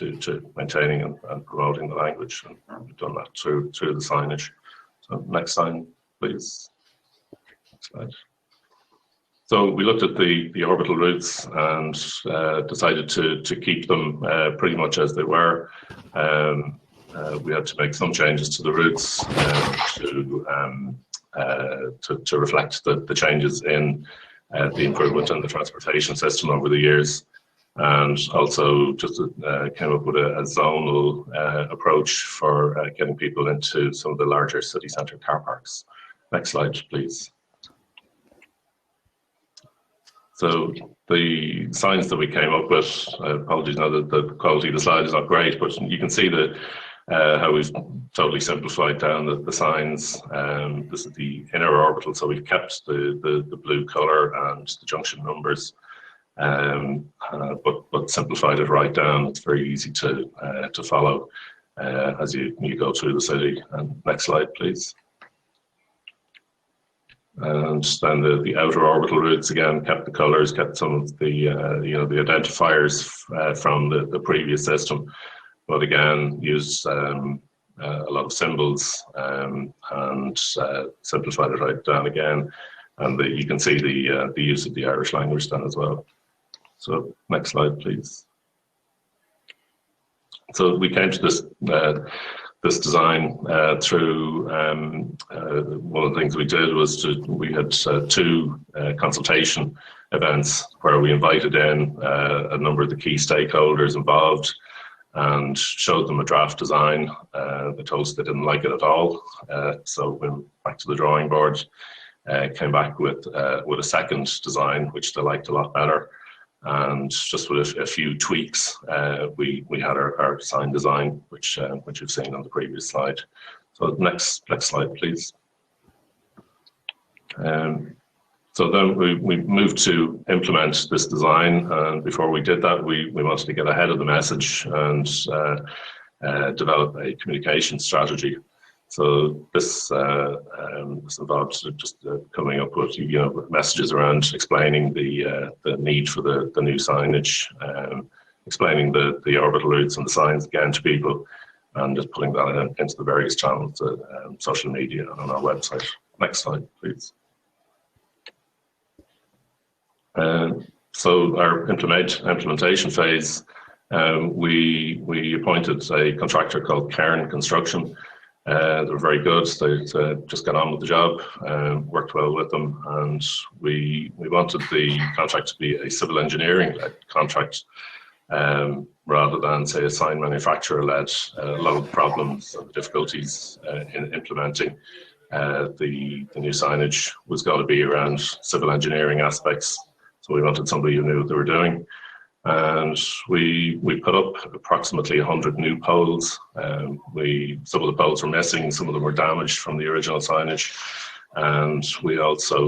to maintaining and promoting the language, and we've done that through the signage. So next slide, please. Next slide. So we looked at the orbital routes and decided to keep them pretty much as they were. We had to make some changes to the routes to reflect the changes in the improvement in the transportation system over the years, and also just came up with a zonal approach for getting people into some of the larger city centre car parks. Next slide, please. So the signs that we came up with, apologies now that the quality of the slide is not great, but you can see how we've totally simplified down the signs. This is the inner orbital, so we've kept the blue colour and the junction numbers, but simplified it right down. It's very easy to follow as you go through the city. And next slide, please. And then the outer orbital routes again kept the colours, kept some of the the identifiers from the previous system, but again used a lot of symbols and simplified it right down again. And you can see the use of the Irish language then as well. So next slide, please. So we came to this design through one of the things we did was we had two consultation events where we invited in a number of the key stakeholders involved and showed them a draft design. They told us they didn't like it at all, so we went back to the drawing board, came back with a second design which they liked a lot better. And just with a few tweaks, we had our sign design, which you've seen on the previous slide. So next slide, please. So then we moved to implement this design, and before we did that, we wanted to get ahead of the message and develop a communication strategy. So this involves just coming up with messages around explaining the need for the new signage, explaining the orbital routes and the signs again to people, and just putting that into the various channels, social media and on our website. Next slide, please. So our implementation phase, we appointed a contractor called Cairn Construction. They were very good. They just got on with the job, worked well with them, and we wanted the contract to be a civil engineering-led contract rather than, say, a sign manufacturer-led. A lot of the problems and the difficulties in implementing the new signage was going to be around civil engineering aspects. So we wanted somebody who knew what they were doing. And we put up approximately 100 new poles. Some of the poles were missing, some of them were damaged from the original signage. And we also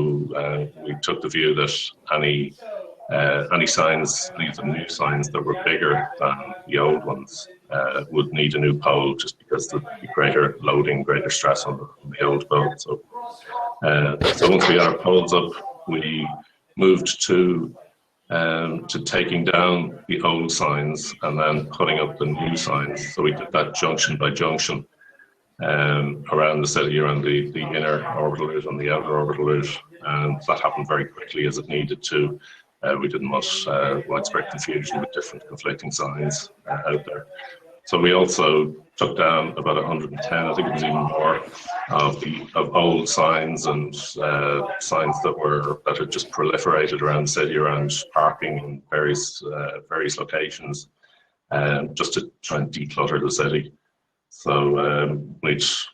we took the view that any signs, any of the new signs that were bigger than the old ones would need a new pole, just because there'd be greater loading, greater stress on the old pole. So once we got our poles up, we moved to taking down the old signs and then putting up the new signs. So we did that junction by junction around the city, around the inner orbital route and the outer orbital route, and that happened very quickly as it needed to. We didn't want widespread confusion with different conflicting signs out there. So we also took down about 110, I think it was even more, of old signs and signs that had just proliferated around the city, around parking in various locations, just to try and declutter the city. So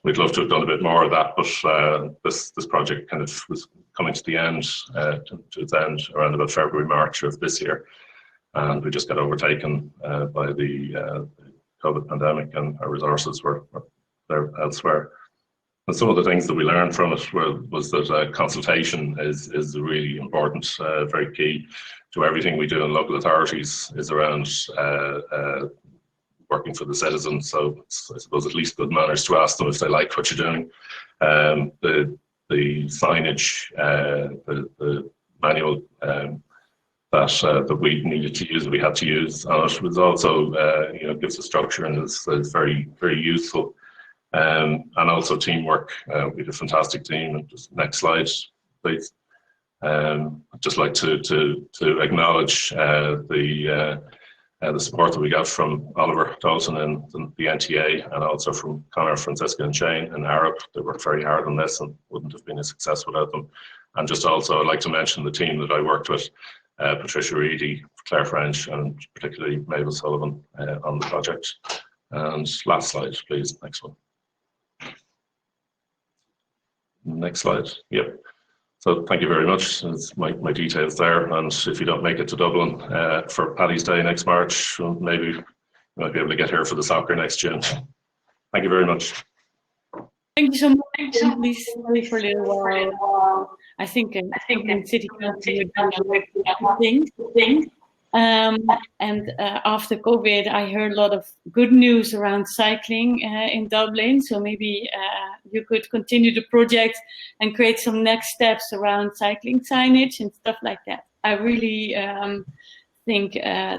we'd love to have done a bit more of that, but this project kind of was coming to the end, to its end around about February, March of this year, and we just got overtaken by the COVID pandemic, and our resources were there elsewhere. And some of the things that we learned from it was that consultation is really important, very key to everything we do in local authorities, is around working for the citizens. So it's, I suppose, at least good manners to ask them if they like what you're doing. The signage, the manual that we needed to use, we had to use on it. It was also, gives a structure and is very, very useful. And also teamwork. We had a fantastic team. And just next slide, please. I'd just like to acknowledge the support that we got from Oliver Dalton and the NTA, and also from Connor, Francesca and Shane and Arab. They worked very hard on this and wouldn't have been a success without them. And just also I'd like to mention the team that I worked with, Patricia Reedy, Claire French, and particularly Mabel Sullivan on the project. And last slide, please, next one. Next slide, yep. So thank you very much. It's my details there. And if you don't make it to Dublin for Paddy's Day next March, maybe you might be able to get here for the soccer next June. Thank you very much. Thank you so much. Please stay for a little while. I think in City Council we're doing things. And after COVID, I heard a lot of good news around cycling in Dublin. So maybe you could continue the project and create some next steps around cycling signage and stuff like that. I really think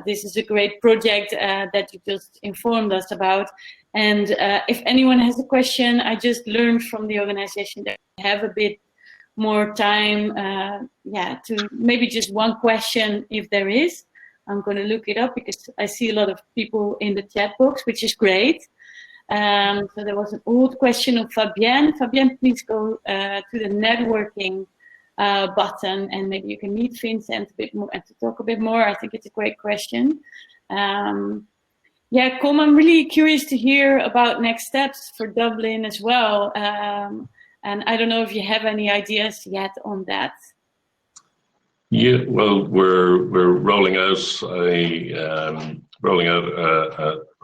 this is a great project that you just informed us about. And if anyone has a question, I just learned from the organization that we have a bit more time, to maybe just one question if there is. I'm going to look it up because I see a lot of people in the chat box, which is great. So there was an old question of Fabienne. Fabienne, please go to the networking button, and maybe you can meet Vincent a bit more and to talk a bit more. I think it's a great question. Colm, I'm really curious to hear about next steps for Dublin as well. And I don't know if you have any ideas yet on that. Yeah, well, we're rolling out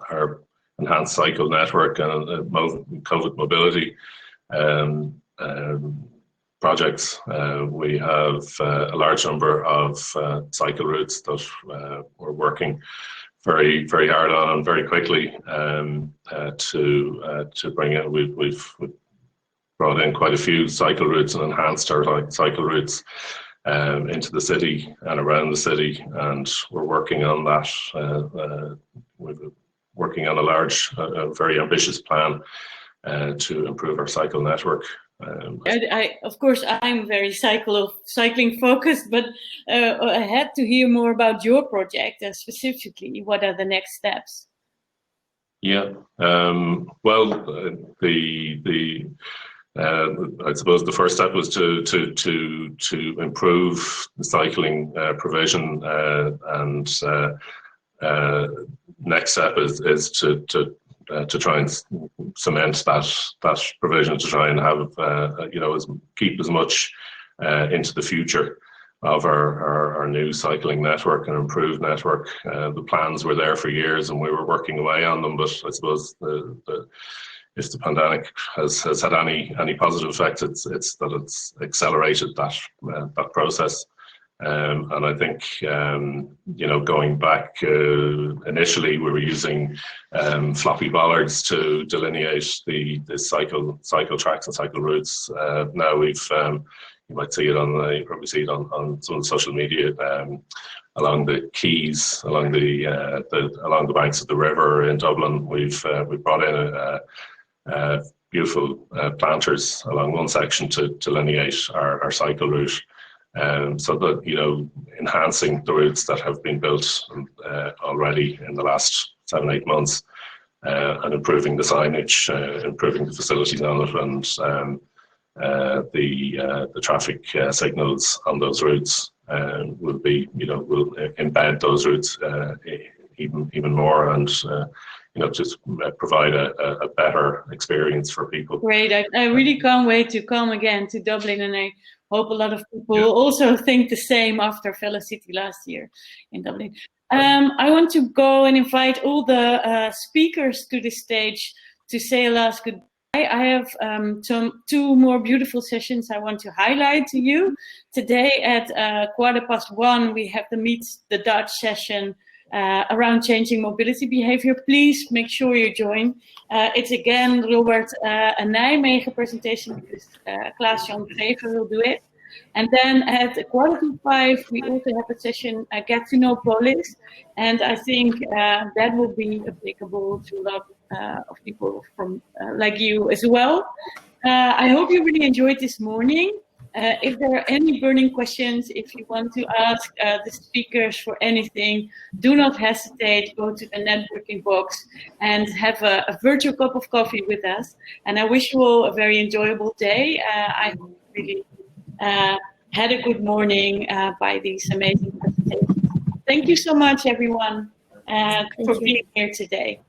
our enhanced cycle network and COVID mobility projects. We have a large number of cycle routes that we're working very, very hard on and very quickly to bring in. We've brought in quite a few cycle routes and enhanced our cycle routes into the city and around the city, and we're working on that. We're working on a large, very ambitious plan to improve our cycle network. Of course, I'm very cycling focused, but I had to hear more about your project and specifically what are the next steps. Yeah, well, I suppose the first step was to improve the cycling provision, and next step is to try and cement that provision, to try and have keep as much into the future of our new cycling network and improved network. The plans were there for years and we were working away on them, but I suppose if the pandemic has had any positive effect, it's that it's accelerated that process. And I think going back initially we were using floppy bollards to delineate the cycle tracks and cycle routes. Now we've you might see it you probably see it on some of the social media along the quays, along the banks of the river in Dublin. We've brought in beautiful planters along one section to delineate our cycle route, so that enhancing the routes that have been built already in the last 7-8 months, and improving the signage, improving the facilities on it, and the traffic signals on those routes will embed those routes even more, and just provide a better experience for people. Great. I really can't wait to come again to Dublin, and I hope a lot of people also think the same after Velocity last year in Dublin. I want to go and invite all the speakers to the stage to say a last goodbye. I have two more beautiful sessions I want to highlight to you. Today at 1:15 we have the Meet the Dutch session around changing mobility behavior. Please make sure you join. It's again Robert a Nijmegen presentation because Klaas-Jan Grever will do it. And then at 4:45, we also have a session, Get to Know Polis. And I think that will be applicable to a lot of people from like you as well. I hope you really enjoyed this morning. If there are any burning questions, if you want to ask the speakers for anything, do not hesitate. Go to the networking box and have a virtual cup of coffee with us. And I wish you all a very enjoyable day. I really had a good morning by these amazing presentations. Thank you so much, everyone, for being here today.